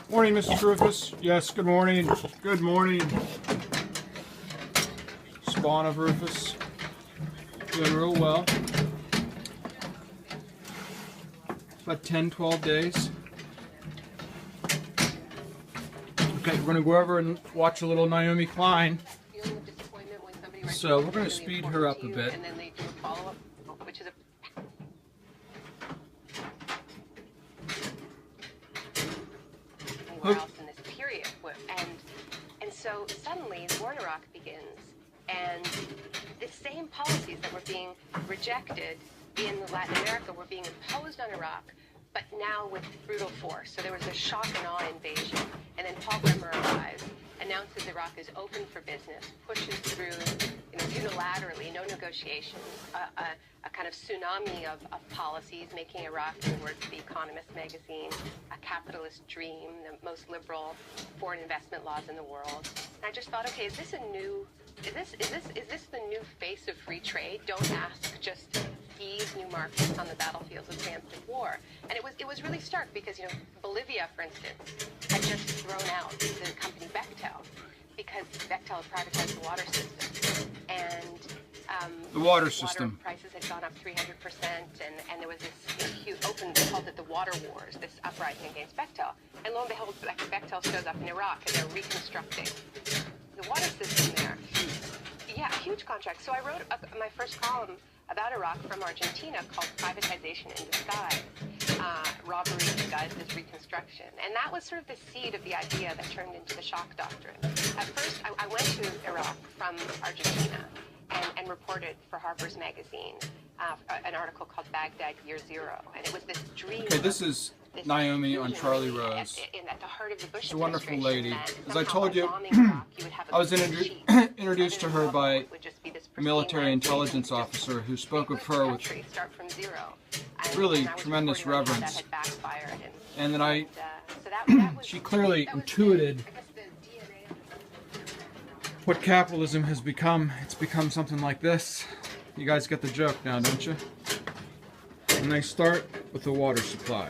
Morning, Mrs. Rufus. Yes, good morning. Good morning. Spawn of Rufus. Doing real well. About 10, 12 days. Okay, we're going to go over and watch a little Naomi Klein. So we're going to speed her up a bit. And then they do a follow-up, which is a anywhere else in this period. And so suddenly the war in Iraq begins, and the same policies that were being rejected in Latin America were being imposed on Iraq, but now with brutal force. So there was a shock and awe invasion, and then Paul Bremer arrives, announces Iraq is open for business, pushes through, unilaterally, no negotiations, a kind of tsunami of policies, making Iraq, in the words of The Economist magazine, a capitalist dream, the most liberal foreign investment laws in the world. And I just thought, okay, is this the new face of free trade? Don't ask, just seize new markets on the battlefields of preemptive war. And it was really stark because, Bolivia, for instance, had just thrown out the company Bechtel because Bechtel privatized the water system. And the water system. Water prices had gone up 300%, and there was this huge open, they called it the water wars, this uprising against Bechtel. And lo and behold, Bechtel shows up in Iraq, and they're reconstructing the water system there. Yeah, huge contract. So I wrote my first column about Iraq from Argentina called Privatization in Disguise, robbery disguised as reconstruction. And that was sort of the seed of the idea that turned into the shock doctrine. At first, I went to Iraq from Argentina and reported for Harper's Magazine an article called Baghdad Year Zero. And it was this dream. Okay, this is Naomi on Charlie Rose. At the heart of the Bush She's a wonderful lady. As I somehow told you, by bombing Iraq, you would have a I was chief. introduced to her by a military intelligence officer who spoke of her with really tremendous reverence. And then she clearly intuited what capitalism has become. It's become something like this. You guys get the joke now, don't you? And they start with the water supply.